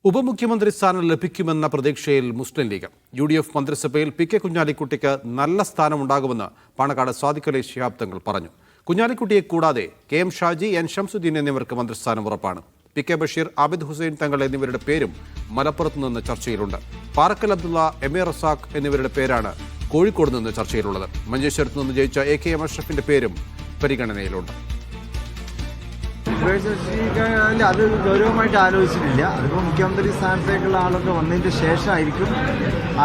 ഉപമുഖ്യമന്ത്രി സ്ഥാനം ലഭിക്കുമെന്ന പ്രതീക്ഷയിൽ മുസ്ലിം ലീഗ്. UDF മന്ത്രിസഭയിൽ PK കുഞ്ഞാലിക്കുട്ടിക്ക് നല്ല സ്ഥാനമുണ്ടാകുമെന്ന് പാണക്കാട് സാദിഖ് അലി ശിഹാബ് തങ്ങൾ പറഞ്ഞു. കുഞ്ഞാലിക്കുട്ടിയെ കൂടാതെ KM ഷാജി, N ഷംസുദ്ദീൻ എന്നിവർക്ക് മന്ത്രിസ്ഥാനം ഉറപ്പാണ്. PK ബഷീർ, ആബിദ് ഹുസൈൻ തങ്ങൾ എന്നിവരുടെ പേരും മലപ്പുറത്ത് നിന്ന് ചർച്ചയിലുണ്ട്. പാറക്കൽ അബ്ദുള്ള, MA റസാഖ് എന്നിവരുടെ പേരാണ് കോഴിക്കോട് നിന്ന് ചർച്ചയിലുള്ളത്. മഞ്ചേശ്വരത്ത് നിന്ന് ജയിച്ച AKM അഷ്റഫിന്റെ പേരും പരിഗണനയിലുണ്ട്. അത് ഗൗരവമായിട്ട് ആലോചിച്ചിട്ടില്ല. അതിപ്പോൾ മുഖ്യമന്ത്രി സ്ഥാനത്തേക്കുള്ള ആളൊക്കെ വന്നതിൻ്റെ ശേഷമായിരിക്കും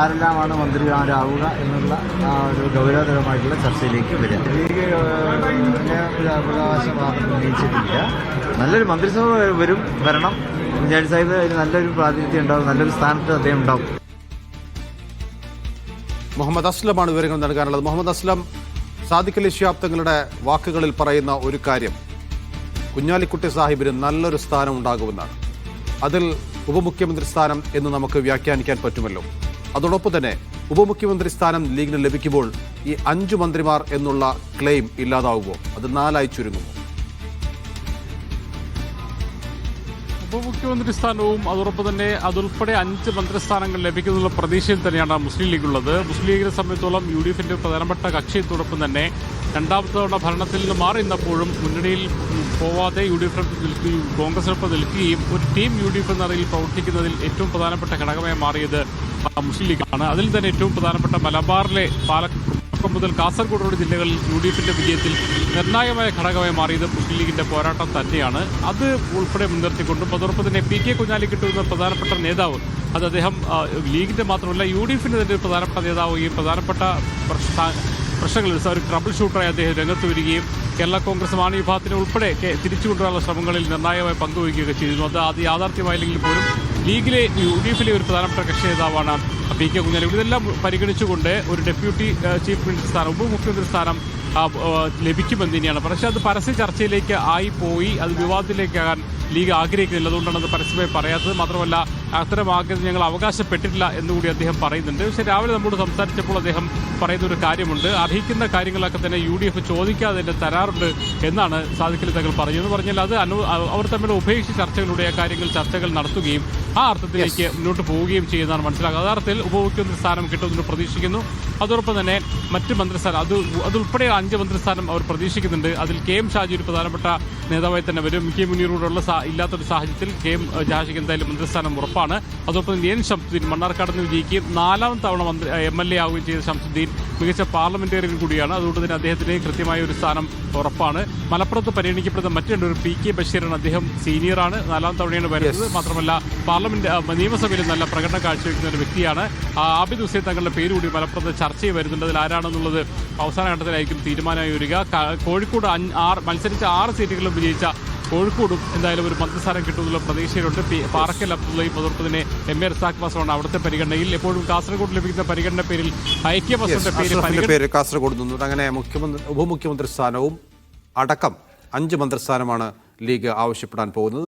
ആരെല്ലാമാണ് മന്ത്രിമാരാവുക എന്നുള്ള ഒരു ഗൗരവതരമായിട്ടുള്ള ചർച്ചയിലേക്ക് വരിക. ലീഗ് അവകാശവാദം ഉന്നയിച്ചിട്ടില്ല. നല്ലൊരു മന്ത്രിസഭ വരണം. കുഞ്ഞാലി സാഹിബ് അതിന് നല്ലൊരു പ്രാതിനിധ്യം ഉണ്ടാവും, നല്ലൊരു സ്ഥാനത്ത് അദ്ദേഹം ഉണ്ടാവും. മുഹമ്മദ് അസ്ലമാണ് വിവരങ്ങൾ നൽകാനുള്ളത്. മുഹമ്മദ് അസ്ലം, സാദിഖ് അലി ശിഹാബ് തങ്ങളുടെ വാക്കുകളിൽ പറയുന്ന ഒരു കാര്യം കുഞ്ഞാലിക്കുട്ടി സാഹിബിന് നല്ലൊരു സ്ഥാനം ഉണ്ടാകുമെന്നാണ്. അതിൽ ഉപമുഖ്യമന്ത്രി സ്ഥാനം എന്ന് നമുക്ക് വ്യാഖ്യാനിക്കാൻ പറ്റുമല്ലോ. അതോടൊപ്പം തന്നെ ഉപമുഖ്യമന്ത്രി സ്ഥാനം ലീഗിന് ലഭിക്കുമ്പോൾ ഈ 5 മന്ത്രിമാർ എന്നുള്ള ക്ലെയിം ഇല്ലാതാവുമോ? അത് 4 ചുരുങ്ങുമോ? ഉപമുഖ്യമന്ത്രി സ്ഥാനവും അതോടൊപ്പം തന്നെ അതുൾപ്പെടെ 5 മന്ത്രിസ്ഥാനങ്ങൾ ലഭിക്കുന്നുള്ള പ്രതീക്ഷയിൽ തന്നെയാണ് മുസ്ലിം ലീഗ് ഉള്ളത്. മുസ്ലിം ലീഗിനെ സംബന്ധിച്ചോളം UDFന്റെ പ്രധാനപ്പെട്ട കക്ഷിയോടൊപ്പം തന്നെ രണ്ടാമത്തെ തവണ ഭരണത്തിൽ നിന്ന് മാറി നിന്നപ്പോഴും മുന്നണിയിൽ പോവാതെ കോൺഗ്രസിനൊപ്പം നിൽക്കുകയും ഒരു ടീം UDF എന്ന നിലയിൽ പ്രവർത്തിക്കുന്നതിൽ ഏറ്റവും പ്രധാനപ്പെട്ട ഘടകമായി മാറിയത് മുസ്ലിം ലീഗാണ്. അതിൽ തന്നെ ഏറ്റവും പ്രധാനപ്പെട്ട മലബാറിലെ പാലക്കാട് മുതൽ കാസർഗോഡ് ജില്ലകളിൽ UDFന്റെ വിജയത്തിൽ നിർണായകമായ ഘടകമായി മാറിയത് മുസ്ലിം ലീഗിന്റെ പോരാട്ടം തന്നെയാണ്. അത് ഉൾപ്പെടെ മുൻനിർത്തിക്കൊണ്ടും അതോടൊപ്പം തന്നെ PK കുഞ്ഞാലിക്കുട്ടി എന്ന പ്രധാനപ്പെട്ട നേതാവ്, അത് അദ്ദേഹം ലീഗിന്റെ മാത്രമല്ല UDFന്റെ തന്നെ ഒരു പ്രധാനപ്പെട്ട നേതാവുകയും പ്രധാനപ്പെട്ട പ്രശ്നങ്ങളിൽ ഒരു ട്രബിൾ ഷൂട്ടറായി അദ്ദേഹം രംഗത്ത് വരികയും കേരള കോൺഗ്രസ് മാണി വിഭാഗത്തിനെ ഉൾപ്പെടെ തിരിച്ചുകൊണ്ടുവരാനുള്ള ശ്രമങ്ങളിൽ നിർണായകമായി പങ്കുവയ്ക്കുകയൊക്കെ ചെയ്തിരുന്നു. അത് യാഥാർത്ഥ്യമായില്ലെങ്കിൽ പോലും ലീഗിലെ UDFിലെ ഒരു പ്രധാനപ്പെട്ട കക്ഷി നേതാവാണ് PK കുഞ്ഞാലിക്കുട്ടി. ഇതെല്ലാം പരിഗണിച്ചുകൊണ്ട് ഒരു ഡെപ്യൂട്ടി ചീഫ് മിനിസ്റ്റർ സ്ഥാനം, ഉപമുഖ്യമന്ത്രി സ്ഥാനം ലഭിക്കുമെന്ന് തന്നെയാണ്. പക്ഷേ അത് പരസ്യ ചർച്ചയിലേക്ക് ആയിപ്പോയി, അത് വിവാദത്തിലേക്കാകാൻ ലീഗ് ആഗ്രഹിക്കുന്നില്ല. അതുകൊണ്ടാണ് അത് പരസ്യമായി പറയാത്തത്. മാത്രമല്ല അത്തരം ആഗ്രഹം ഞങ്ങൾ അവകാശപ്പെട്ടിട്ടില്ല എന്നുകൂടി അദ്ദേഹം പറയുന്നുണ്ട്. പക്ഷേ രാവിലെ നമ്മോട് സംസാരിച്ചപ്പോൾ അദ്ദേഹം പറയുന്ന ഒരു കാര്യമുണ്ട്, അർഹിക്കുന്ന കാര്യങ്ങളൊക്കെ തന്നെ UDF ചോദിക്കാതെ തന്നെ തരാറുണ്ട് എന്നാണ് സാദിഖ് അലി തങ്ങൾ പറഞ്ഞതെന്ന് പറഞ്ഞാൽ അത് അവർ തമ്മിൽ ഉഭയകക്ഷി ചർച്ചകളിലൂടെ ആ ചർച്ചകൾ നടത്തുകയും ആ അർത്ഥത്തിലേക്ക് മുന്നോട്ട് പോവുകയും ചെയ്യുന്നതാണ് മനസ്സിലാക്കുക. യഥാർത്ഥത്തിൽ ഉപമുഖ്യമന്ത്രി സ്ഥാനം കിട്ടുമെന്ന് പ്രതീക്ഷിക്കുന്നു. അതോടൊപ്പം തന്നെ മറ്റ് മന്ത്രിസ്ഥാനം അതുൾപ്പെടെ 5 മന്ത്രിസ്ഥാനം അവർ പ്രതീക്ഷിക്കുന്നുണ്ട്. അതിൽ KM ഷാജി ഒരു പ്രധാനപ്പെട്ട നേതാവായി തന്നെ വരും. MK മുനീറോടുള്ള ഇല്ലാത്തൊരു സാഹചര്യത്തിൽ KM ഷാജിക്ക് എന്തായാലും മന്ത്രിസ്ഥാനം ഉറപ്പാണ്. അതോടൊപ്പം N ഷംസുദ്ദീൻ മണ്ണാർക്കാട് നിന്ന് വിജയിക്കുകയും 4ാം തവണ MLA ആവുകയും ചെയ്ത ഷംസുദ്ദീൻ മികച്ച പാർലമെന്റേറിയൻ കൂടിയാണ്. അതുകൊണ്ട് തന്നെ അദ്ദേഹത്തിന് കൃത്യമായ ഒരു സ്ഥാനം ഉറപ്പാണ്. മലപ്പുറത്ത് പരിഗണിക്കപ്പെടുന്ന മറ്റു ഒരു PK ബഷീറാണ്. അദ്ദേഹം സീനിയറാണ്, 4ാം തവണയാണ് വരുന്നത്. മാത്രമല്ല നിയമസഭയിൽ നല്ല പ്രകടനം കാഴ്ചവെക്കുന്ന ഒരു വ്യക്തിയാണ്. ആബിദ് ഹുസൈൻ തങ്ങളുടെ പേര് കൂടി മലപ്പുറത്ത് ചർച്ചയിൽ വരുന്നുണ്ട്. അതിൽ ആരാണെന്നുള്ളത് അവസാന ഘട്ടത്തിലായിരിക്കും തീരുമാനമായി വരിക. കോഴിക്കോട് മത്സരിച്ച 6 സീറ്റുകളിലും വിജയിച്ച കോഴിക്കോടും എന്തായാലും ഒരു മന്ത്രിസ്ഥാനം കിട്ടുമെന്നുള്ള പ്രതീക്ഷയിലുണ്ട്. പാറക്കൽ അബ്ദുള്ളയും അതോടൊപ്പം തന്നെ MA റസാഖ് മാസമാണ് അവിടുത്തെ പരിഗണനയിൽ. എപ്പോഴും കാസർഗോഡ് ലഭിക്കുന്ന പരിഗണന പേരിൽ ഐക്യമസിന്റെ പേര് കാസർഗോഡ് നിന്നുണ്ട്. അങ്ങനെ ഉപമുഖ്യമന്ത്രി സ്ഥാനവും അടക്കം 5 മന്ത്രിസ്ഥാനമാണ് ലീഗ് ആവശ്യപ്പെടാൻ പോകുന്നത്.